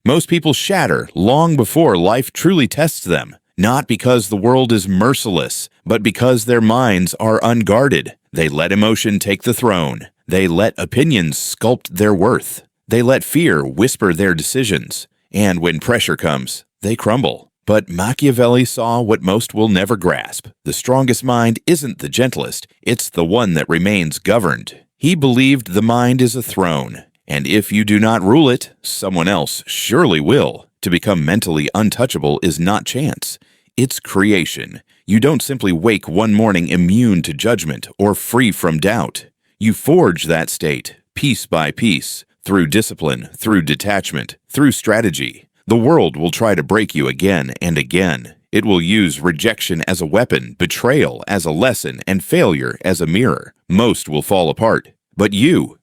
Most people shatter long before life truly tests them, not because the world is merciless, but because their minds are unguarded. They let emotion take the throne. They let opinions sculpt their worth. They let fear whisper their decisions. And when pressure comes, they crumble. But Machiavelli saw what most will never grasp. The strongest mind isn't the gentlest, it's the one that remains governed. He believed the mind is a throne, and if you do not rule it, someone else surely will. To become mentally untouchable is not chance. It's creation. You don't simply wake one morning immune to judgment or free from doubt. You forge that state, piece by piece, through discipline, through detachment, through strategy. The world will try to break you again and again. It will use rejection as a weapon, betrayal as a lesson, and failure as a mirror. Most will fall apart. But you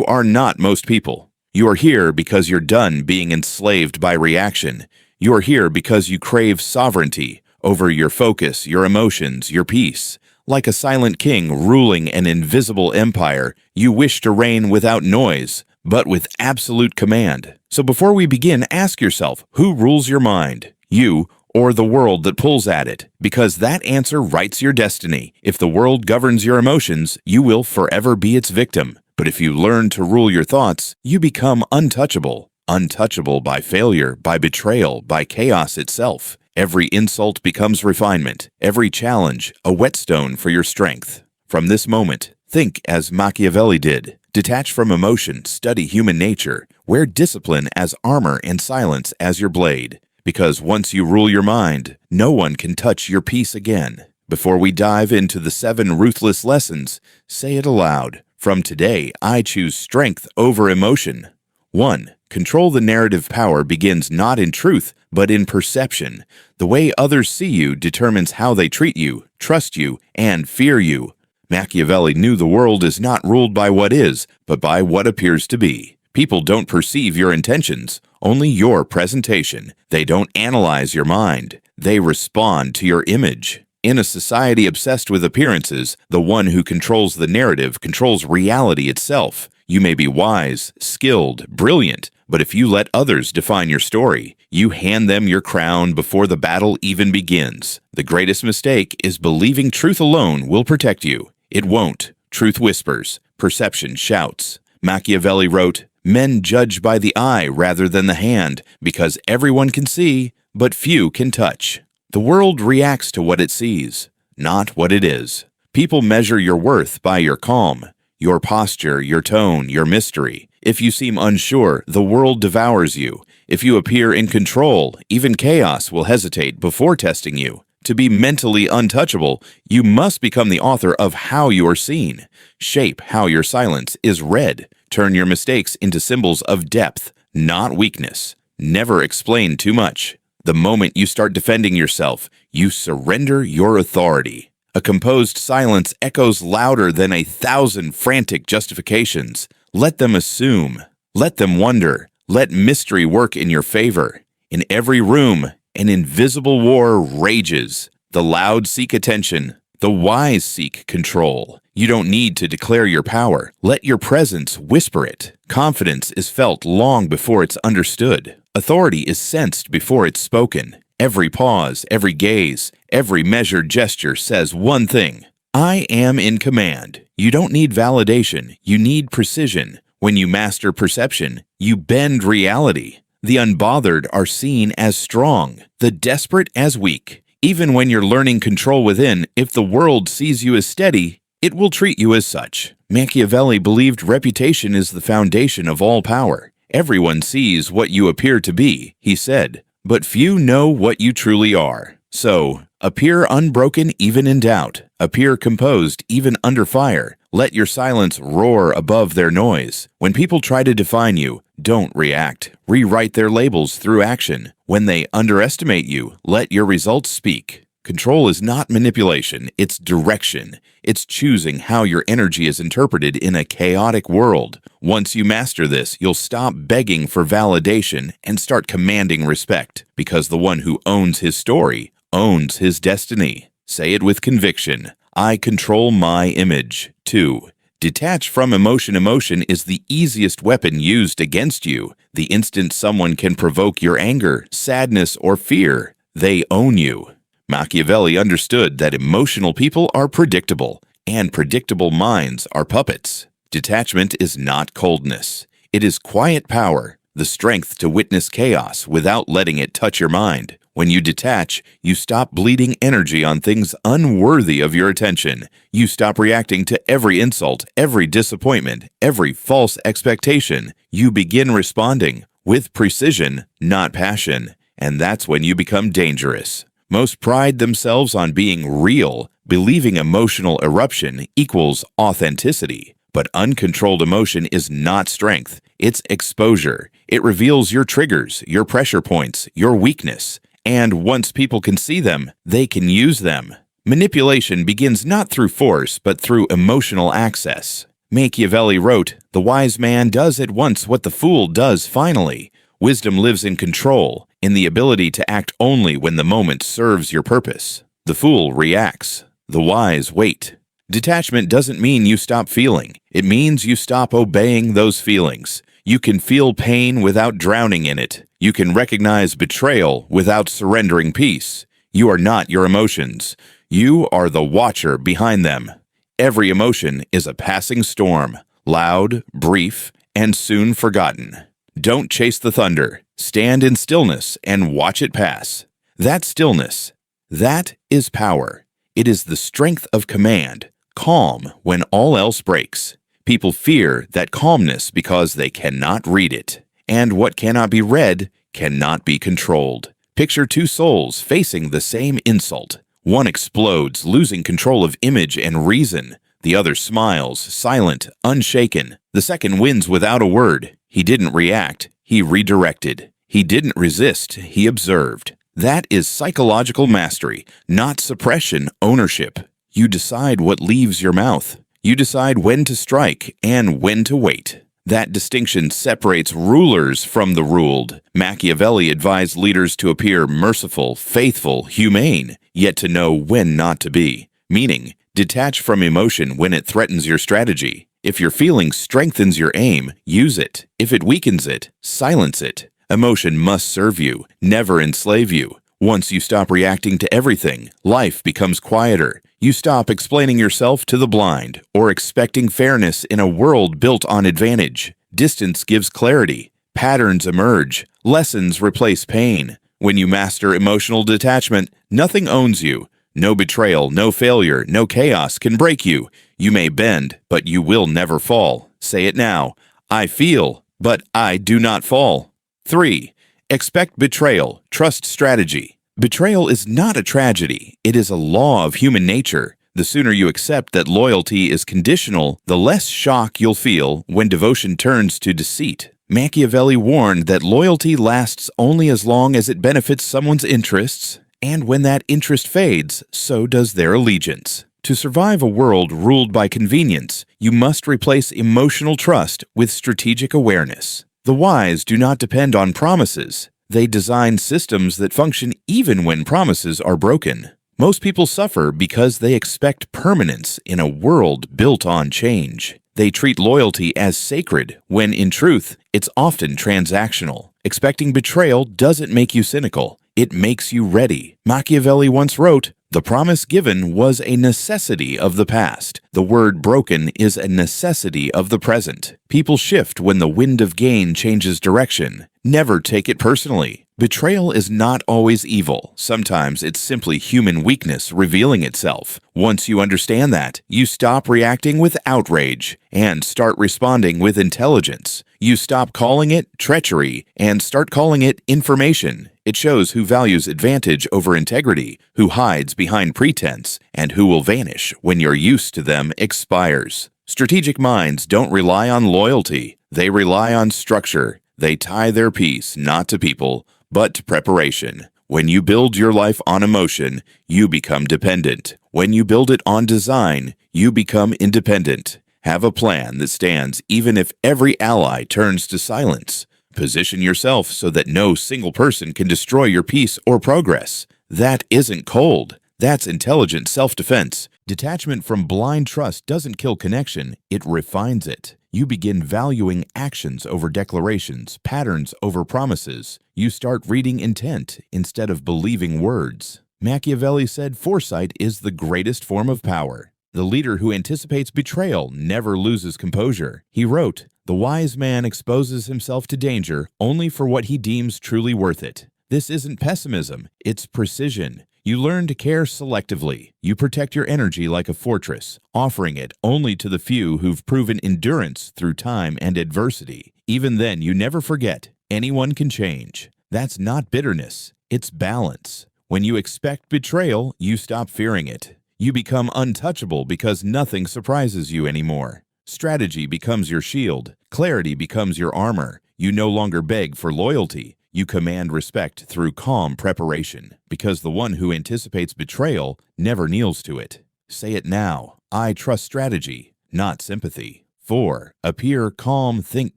are not most people. You are here because you're done being enslaved by reaction. You are here because you crave sovereignty over your focus, your emotions, your peace. Like a silent king ruling an invisible empire, you wish to reign without noise, but with absolute command. So before we begin, ask yourself, who rules your mind? You or the world that pulls at it? Because that answer writes your destiny. If the world governs your emotions, you will forever be its victim. But if you learn to rule your thoughts, you become untouchable. Untouchable by failure, by betrayal, by chaos itself. Every insult becomes refinement. Every challenge, a whetstone for your strength. From this moment, think as Machiavelli did. Detach from emotion, study human nature. Wear discipline as armor and silence as your blade. Because once you rule your mind, no one can touch your peace again. Before we dive into the 7 ruthless lessons, say it aloud. From today, I choose strength over emotion. 1. Control the narrative power begins not in truth, but in perception. The way others see you determines how they treat you, trust you, and fear you. Machiavelli knew the world is not ruled by what is, but by what appears to be. People don't perceive your intentions, only your presentation. They don't analyze your mind. They respond to your image. In a society obsessed with appearances, the one who controls the narrative controls reality itself. You may be wise, skilled, brilliant, but if you let others define your story, you hand them your crown before the battle even begins. The greatest mistake is believing truth alone will protect you. It won't. Truth whispers. Perception shouts. Machiavelli wrote, "Men judge by the eye rather than the hand, because everyone can see, but few can touch." The world reacts to what it sees, not what it is. People measure your worth by your calm, your posture, your tone, your mystery. If you seem unsure, the world devours you. If you appear in control, even chaos will hesitate before testing you. To be mentally untouchable, you must become the author of how you are seen. Shape how your silence is read. Turn your mistakes into symbols of depth, not weakness. Never explain too much. The moment you start defending yourself, you surrender your authority. A composed silence echoes louder than 1,000 frantic justifications. Let them assume. Let them wonder. Let mystery work in your favor. In every room, an invisible war rages. The loud seek attention. The wise seek control. You don't need to declare your power. Let your presence whisper it. Confidence is felt long before it's understood. Authority is sensed before it's spoken. Every pause, every gaze, every measured gesture says one thing. I am in command. You don't need validation. You need precision. When you master perception, you bend reality. The unbothered are seen as strong, the desperate as weak. Even when you're learning control within, if the world sees you as steady, it will treat you as such. Machiavelli believed reputation is the foundation of all power. Everyone sees what you appear to be, he said, but few know what you truly are. So, appear unbroken even in doubt. Appear composed even under fire. Let your silence roar above their noise. When people try to define you, don't react. Rewrite their labels through action. When they underestimate you, let your results speak. Control is not manipulation, it's direction. It's choosing how your energy is interpreted in a chaotic world. Once you master this, you'll stop begging for validation and start commanding respect, because the one who owns his story owns his destiny. Say it with conviction. I control my image. 2. Detach from emotion. Emotion is the easiest weapon used against you. The instant someone can provoke your anger, sadness, or fear, they own you. Machiavelli understood that emotional people are predictable, and predictable minds are puppets. Detachment is not coldness. It is quiet power, the strength to witness chaos without letting it touch your mind. When you detach, you stop bleeding energy on things unworthy of your attention. You stop reacting to every insult, every disappointment, every false expectation. You begin responding with precision, not passion. And that's when you become dangerous. Most pride themselves on being real, believing emotional eruption equals authenticity. But uncontrolled emotion is not strength, it's exposure. It reveals your triggers, your pressure points, your weakness. And once people can see them, they can use them. Manipulation begins not through force, but through emotional access. Machiavelli wrote, "The wise man does at once what the fool does finally." Wisdom lives in control, in the ability to act only when the moment serves your purpose. The fool reacts. The wise wait. Detachment doesn't mean you stop feeling. It means you stop obeying those feelings. You can feel pain without drowning in it. You can recognize betrayal without surrendering peace. You are not your emotions. You are the watcher behind them. Every emotion is a passing storm, loud, brief, and soon forgotten. Don't chase the thunder. Stand in stillness and watch it pass. That stillness, that is power. It is the strength of command, calm when all else breaks. People fear that calmness because they cannot read it. And what cannot be read cannot be controlled. Picture two souls facing the same insult. One explodes, losing control of image and reason. The other smiles, silent, unshaken. The second wins without a word. He didn't react, he redirected. He didn't resist, he observed. That is psychological mastery, not suppression, ownership. You decide what leaves your mouth. You decide when to strike and when to wait. That distinction separates rulers from the ruled. Machiavelli advised leaders to appear merciful, faithful, humane, yet to know when not to be. Meaning, detach from emotion when it threatens your strategy. If your feeling strengthens your aim, use it. If it weakens it, silence it. Emotion must serve you, never enslave you. Once you stop reacting to everything, life becomes quieter. You stop explaining yourself to the blind or expecting fairness in a world built on advantage. Distance gives clarity. Patterns emerge. Lessons replace pain. When you master emotional detachment, nothing owns you. No betrayal, no failure, no chaos can break you. You may bend, but you will never fall. Say it now. I feel, but I do not fall. 3. Expect betrayal. Trust strategy. Betrayal is not a tragedy. It is a law of human nature. The sooner you accept that loyalty is conditional, the less shock you'll feel when devotion turns to deceit. Machiavelli warned that loyalty lasts only as long as it benefits someone's interests, and when that interest fades, so does their allegiance. To survive a world ruled by convenience, you must replace emotional trust with strategic awareness. The wise do not depend on promises. They design systems that function even when promises are broken. Most people suffer because they expect permanence in a world built on change. They treat loyalty as sacred, when in truth, it's often transactional. Expecting betrayal doesn't make you cynical. It makes you ready. Machiavelli once wrote, "The promise given was a necessity of the past. The word broken is a necessity of the present." People shift when the wind of gain changes direction. Never take it personally. Betrayal is not always evil. Sometimes it's simply human weakness revealing itself. Once you understand that, you stop reacting with outrage and start responding with intelligence. You stop calling it treachery and start calling it information. It shows who values advantage over integrity, who hides behind pretense, and who will vanish when your use to them expires. Strategic minds don't rely on loyalty. They rely on structure. They tie their peace not to people, but to preparation. When you build your life on emotion, you become dependent. When you build it on design, you become independent. Have a plan that stands even if every ally turns to silence. Position yourself so that no single person can destroy your peace or progress. That isn't cold. That's intelligent self-defense. Detachment from blind trust doesn't kill connection, it refines it. You begin valuing actions over declarations, patterns over promises. You start reading intent instead of believing words. Machiavelli said foresight is the greatest form of power. The leader who anticipates betrayal never loses composure. He wrote, "The wise man exposes himself to danger only for what he deems truly worth it." This isn't pessimism, it's precision. You learn to care selectively. You protect your energy like a fortress, offering it only to the few who've proven endurance through time and adversity. Even then, you never forget, anyone can change. That's not bitterness, it's balance. When you expect betrayal, you stop fearing it. You become untouchable because nothing surprises you anymore. Strategy becomes your shield. Clarity becomes your armor. You no longer beg for loyalty. You command respect through calm preparation, because the one who anticipates betrayal never kneels to it. Say it now. I trust strategy, not sympathy. 4. Appear calm, think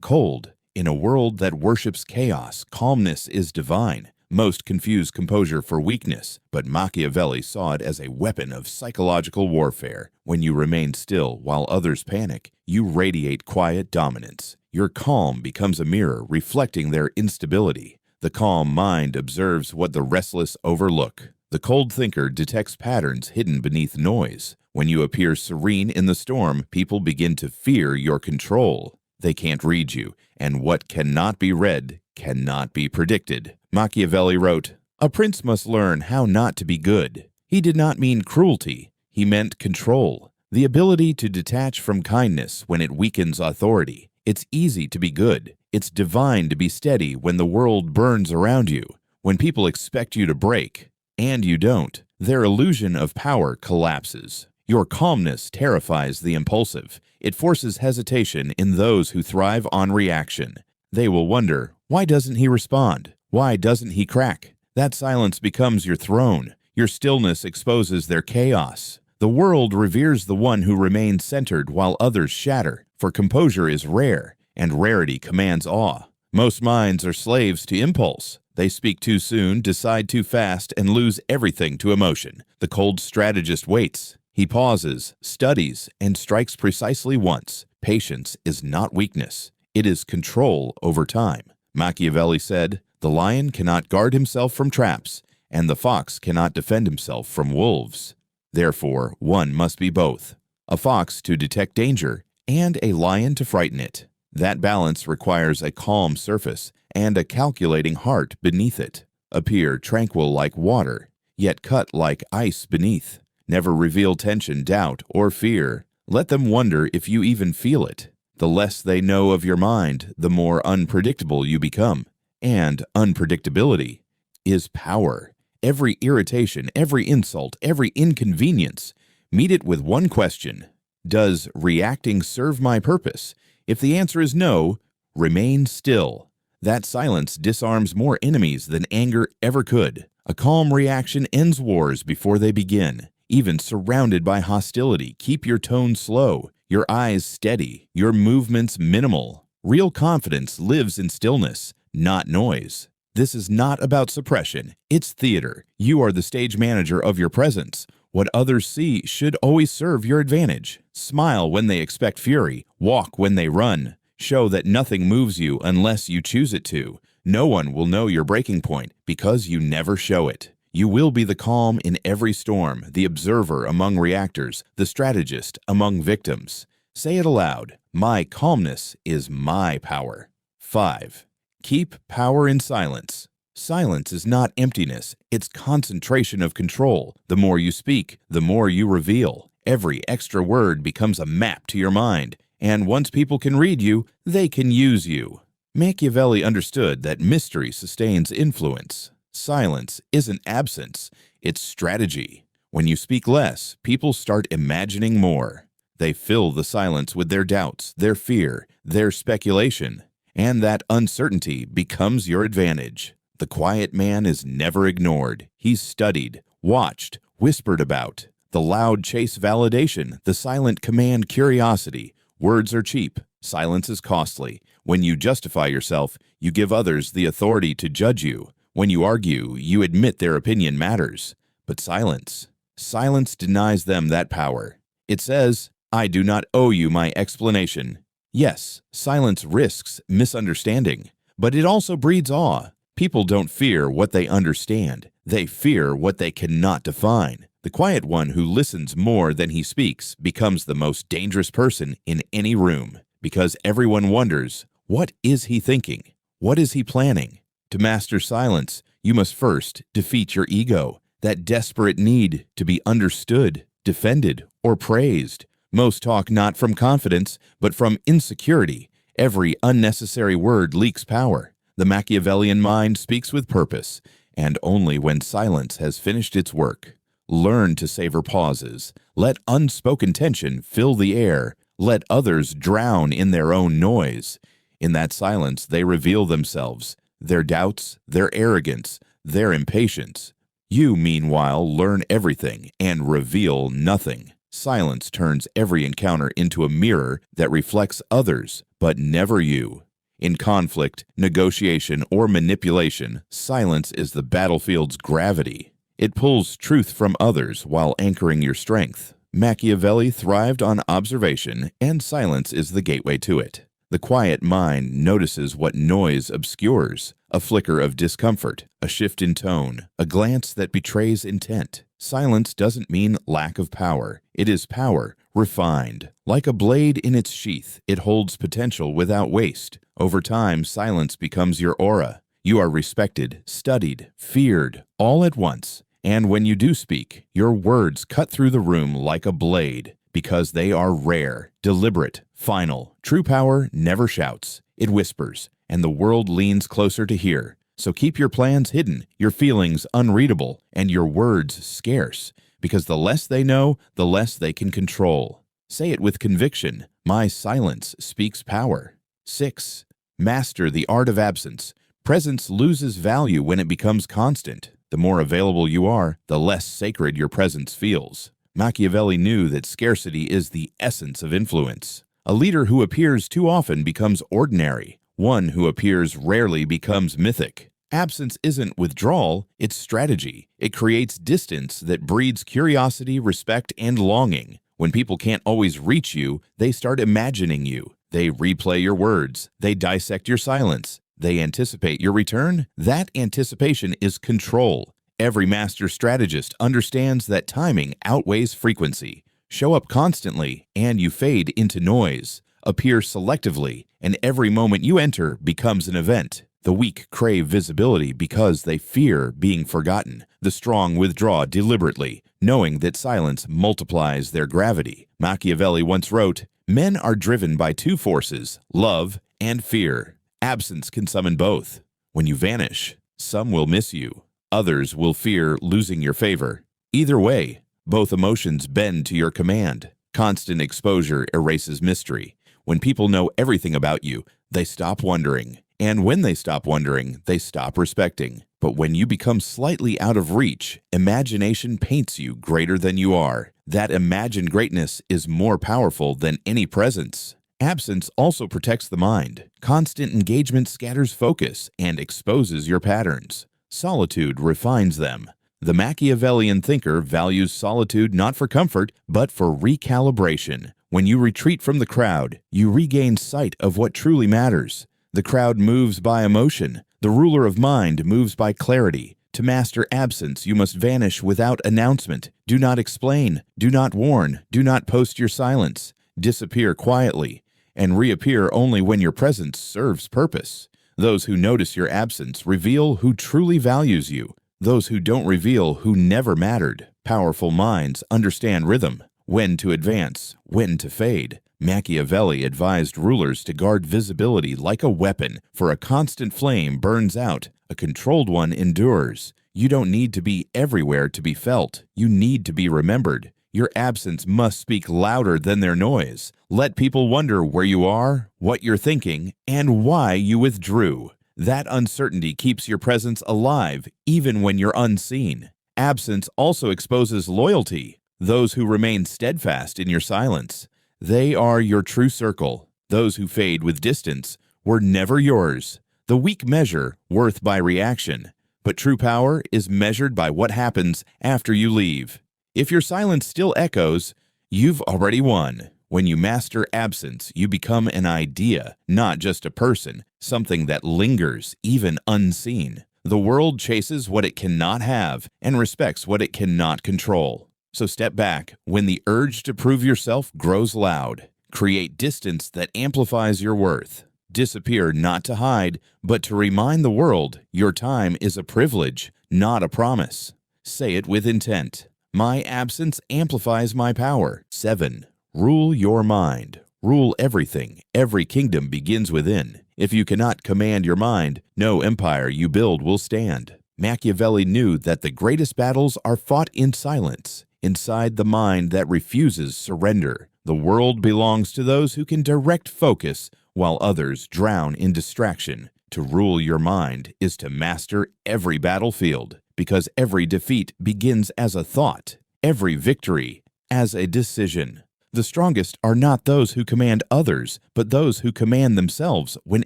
cold. In a world that worships chaos, calmness is divine. Most confuse composure for weakness, but Machiavelli saw it as a weapon of psychological warfare. When you remain still while others panic, you radiate quiet dominance. Your calm becomes a mirror reflecting their instability. The calm mind observes what the restless overlook. The cold thinker detects patterns hidden beneath noise. When you appear serene in the storm, people begin to fear your control. They can't read you, and what cannot be read cannot be predicted. Machiavelli wrote, "A prince must learn how not to be good." He did not mean cruelty. He meant control. The ability to detach from kindness when it weakens authority. It's easy to be good. It's divine to be steady when the world burns around you. When people expect you to break, and you don't, their illusion of power collapses. Your calmness terrifies the impulsive. It forces hesitation in those who thrive on reaction. They will wonder, why doesn't he respond? Why doesn't he crack? That silence becomes your throne. Your stillness exposes their chaos. The world reveres the one who remains centered while others shatter, for composure is rare, and rarity commands awe. Most minds are slaves to impulse. They speak too soon, decide too fast, and lose everything to emotion. The cold strategist waits. He pauses, studies, and strikes precisely once. Patience is not weakness. It is control over time. Machiavelli said, "The lion cannot guard himself from traps, and the fox cannot defend himself from wolves." Therefore, one must be both. A fox to detect danger, and a lion to frighten it. That balance requires a calm surface and a calculating heart beneath it. Appear tranquil like water, yet cut like ice beneath. Never reveal tension, doubt, or fear. Let them wonder if you even feel it. The less they know of your mind, the more unpredictable you become. And unpredictability is power. Every irritation, every insult, every inconvenience, meet it with one question. Does reacting serve my purpose? If the answer is no, remain still. That silence disarms more enemies than anger ever could. A calm reaction ends wars before they begin. Even surrounded by hostility, keep your tone slow, your eyes steady, your movements minimal. Real confidence lives in stillness, not noise. This is not about suppression, it's theater. You are the stage manager of your presence. What others see should always serve your advantage. Smile when they expect fury, walk when they run. Show that nothing moves you unless you choose it to. No one will know your breaking point because you never show it. You will be the calm in every storm, the observer among reactors, the strategist among victims. Say it aloud, my calmness is my power. 5. Keep power in silence. Silence is not emptiness, it's concentration of control. The more you speak, the more you reveal. Every extra word becomes a map to your mind, and once people can read you, they can use you. Machiavelli understood that mystery sustains influence. Silence isn't absence, it's strategy. When you speak less, people start imagining more. They fill the silence with their doubts, their fear, their speculation, and that uncertainty becomes your advantage. The quiet man is never ignored. He's studied, watched, whispered about. The loud chase validation, the silent command curiosity. Words are cheap, silence is costly. When you justify yourself, you give others the authority to judge you. When you argue, you admit their opinion matters. But silence Silence denies them that power. It says, "I do not owe you my explanation." Yes, silence risks misunderstanding, but it also breeds awe. People don't fear what they understand. They fear what they cannot define. The quiet one who listens more than he speaks becomes the most dangerous person in any room, because everyone wonders, what is he thinking? What is he planning? To master silence, you must first defeat your ego, that desperate need to be understood, defended, or praised. Most talk not from confidence, but from insecurity. Every unnecessary word leaks power. The Machiavellian mind speaks with purpose, and only when silence has finished its work. Learn to savor pauses. Let unspoken tension fill the air. Let others drown in their own noise. In that silence, they reveal themselves, their doubts, their arrogance, their impatience. You, meanwhile, learn everything and reveal nothing. Silence turns every encounter into a mirror that reflects others, but never you. In conflict, negotiation, or manipulation, silence is the battlefield's gravity. It pulls truth from others while anchoring your strength. Machiavelli thrived on observation, and silence is the gateway to it. The quiet mind notices what noise obscures: a flicker of discomfort, a shift in tone, a glance that betrays intent. Silence doesn't mean lack of power. It is power refined. Like a blade in its sheath, it holds potential without waste. Over time, silence becomes your aura. You are respected, studied, feared, all at once. And when you do speak, your words cut through the room like a blade, because they are rare, deliberate, final. True power never shouts. It whispers, and the world leans closer to hear. So keep your plans hidden, your feelings unreadable, and your words scarce, because the less they know, the less they can control. Say it with conviction. My silence speaks power. 6. Master the art of absence. Presence loses value when it becomes constant. The more available you are, the less sacred your presence feels. Machiavelli knew that scarcity is the essence of influence. A leader who appears too often becomes ordinary. One who appears rarely becomes mythic. Absence isn't withdrawal, it's strategy. It creates distance that breeds curiosity, respect, and longing. When people can't always reach you, they start imagining you. They replay your words. They dissect your silence. They anticipate your return. That anticipation is control. Every master strategist understands that timing outweighs frequency. Show up constantly, and you fade into noise. Appear selectively, and every moment you enter becomes an event. The weak crave visibility because they fear being forgotten. The strong withdraw deliberately, knowing that silence multiplies their gravity. Machiavelli once wrote, "Men are driven by two forces, love and fear. Absence can summon both. When you vanish, some will miss you. Others will fear losing your favor. Either way, both emotions bend to your command. Constant exposure erases mystery. When people know everything about you, they stop wondering. And when they stop wondering, they stop respecting. But when you become slightly out of reach, imagination paints you greater than you are. That imagined greatness is more powerful than any presence. Absence also protects the mind. Constant engagement scatters focus and exposes your patterns. Solitude refines them. The Machiavellian thinker values solitude not for comfort, but for recalibration. When you retreat from the crowd, you regain sight of what truly matters. The crowd moves by emotion. The ruler of mind moves by clarity. To master absence, you must vanish without announcement. Do not explain. Do not warn. Do not post your silence. Disappear quietly, and reappear only when your presence serves purpose. Those who notice your absence reveal who truly values you. Those who don't reveal who never mattered. Powerful minds understand rhythm, when to advance, when to fade. Machiavelli advised rulers to guard visibility like a weapon, for a constant flame burns out, a controlled one endures. You don't need to be everywhere to be felt. You need to be remembered. Your absence must speak louder than their noise. Let people wonder where you are, what you're thinking, and why you withdrew. That uncertainty keeps your presence alive, even when you're unseen. Absence also exposes loyalty. Those who remain steadfast in your silence. They are your true circle. Those who fade with distance were never yours. The weak measure worth by reaction, but true power is measured by what happens after you leave. If your silence still echoes, you've already won. When you master absence, you become an idea, not just a person, something that lingers, even unseen. The world chases what it cannot have and respects what it cannot control. So step back when the urge to prove yourself grows loud. Create distance that amplifies your worth. Disappear not to hide, but to remind the world your time is a privilege, not a promise. Say it with intent. My absence amplifies my power. 7. Rule your mind. Rule everything. Every kingdom begins within. If you cannot command your mind, no empire you build will stand. Machiavelli knew that the greatest battles are fought in silence, inside the mind that refuses surrender. The world belongs to those who can direct focus while others drown in distraction. To rule your mind is to master every battlefield, because every defeat begins as a thought, every victory as a decision. The strongest are not those who command others, but those who command themselves when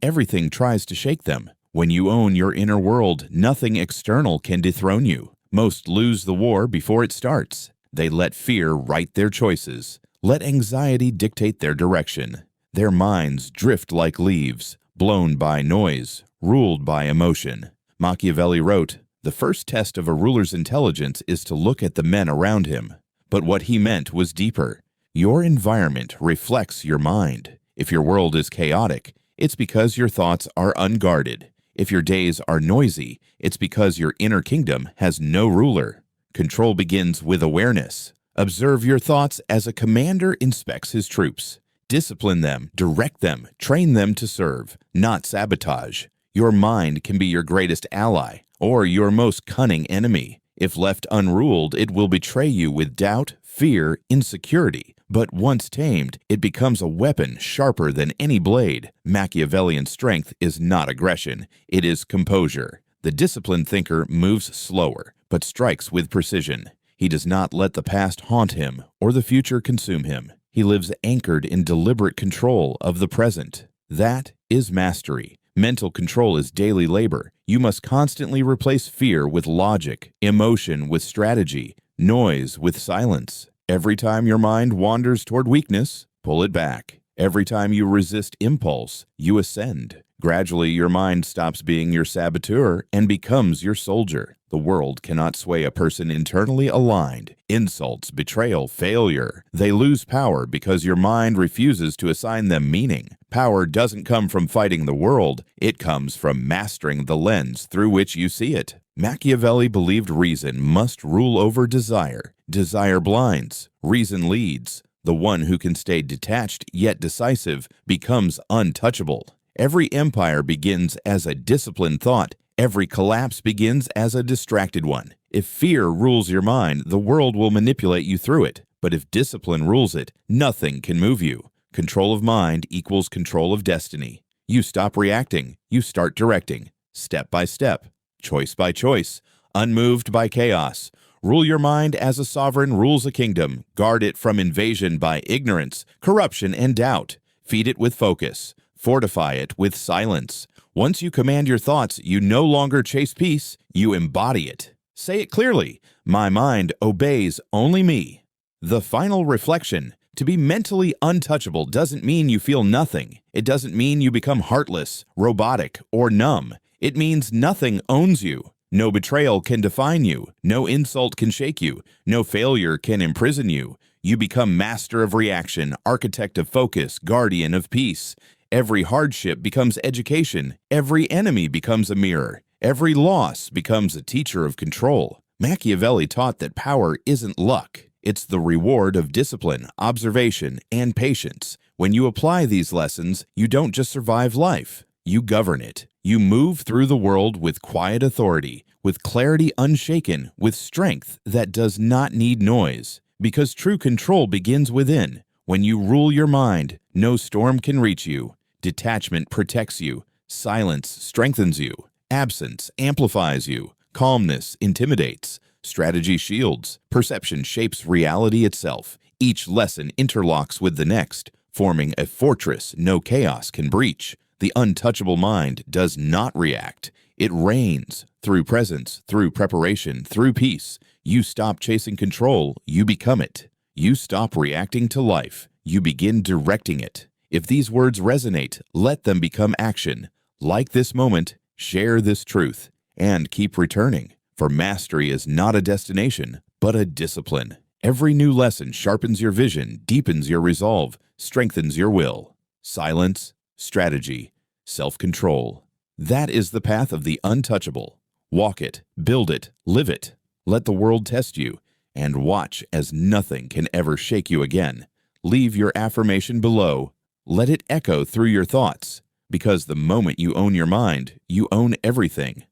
everything tries to shake them. When you own your inner world, nothing external can dethrone you. Most lose the war before it starts. They let fear write their choices. Let anxiety dictate their direction. Their minds drift like leaves, blown by noise, ruled by emotion. Machiavelli wrote, "The first test of a ruler's intelligence is to look at the men around him." But what he meant was deeper. Your environment reflects your mind. If your world is chaotic, it's because your thoughts are unguarded. If your days are noisy, it's because your inner kingdom has no ruler. Control begins with awareness. Observe your thoughts as a commander inspects his troops. Discipline them, direct them, train them to serve, not sabotage. Your mind can be your greatest ally or your most cunning enemy. If left unruled, it will betray you with doubt, fear, insecurity. But once tamed, it becomes a weapon sharper than any blade. Machiavellian strength is not aggression, it is composure. The disciplined thinker moves slower, but strikes with precision. He does not let the past haunt him or the future consume him. He lives anchored in deliberate control of the present. That is mastery. Mental control is daily labor. You must constantly replace fear with logic, emotion with strategy, noise with silence. Every time your mind wanders toward weakness, pull it back. Every time you resist impulse, you ascend. Gradually, your mind stops being your saboteur and becomes your soldier. The world cannot sway a person internally aligned. Insults, betrayal, failure. They lose power because your mind refuses to assign them meaning. Power doesn't come from fighting the world. It comes from mastering the lens through which you see it. Machiavelli believed reason must rule over desire. Desire blinds, reason leads. The one who can stay detached yet decisive becomes untouchable. Every empire begins as a disciplined thought. Every collapse begins as a distracted one. If fear rules your mind, the world will manipulate you through it. But if discipline rules it, nothing can move you. Control of mind equals control of destiny. You stop reacting. You start directing. Step by step. Choice by choice. Unmoved by chaos. Rule your mind as a sovereign rules a kingdom. Guard it from invasion by ignorance, corruption, and doubt. Feed it with focus. Fortify it with silence. Once you command your thoughts, you no longer chase peace, you embody it. Say it clearly. My mind obeys only me. The final reflection. To be mentally untouchable doesn't mean you feel nothing. It doesn't mean you become heartless, robotic, or numb. It means nothing owns you. No betrayal can define you. No insult can shake you. No failure can imprison you. You become master of reaction, architect of focus, guardian of peace. Every hardship becomes education. Every enemy becomes a mirror. Every loss becomes a teacher of control. Machiavelli taught that power isn't luck. It's the reward of discipline, observation, and patience. When you apply these lessons, you don't just survive life. You govern it. You move through the world with quiet authority, with clarity unshaken, with strength that does not need noise. Because true control begins within. When you rule your mind, no storm can reach you. Detachment protects you. Silence strengthens you. Absence amplifies you. Calmness intimidates. Strategy shields. Perception shapes reality itself. Each lesson interlocks with the next, forming a fortress no chaos can breach. The untouchable mind does not react. It reigns through presence, through preparation, through peace. You stop chasing control, you become it. You stop reacting to life, you begin directing it. If these words resonate, let them become action. Like this moment, share this truth, and keep returning. For mastery is not a destination, but a discipline. Every new lesson sharpens your vision, deepens your resolve, strengthens your will. Silence, strategy, self-control. That is the path of the untouchable. Walk it, build it, live it. Let the world test you, and watch as nothing can ever shake you again. Leave your affirmation below. Let it echo through your thoughts, because the moment you own your mind, you own everything.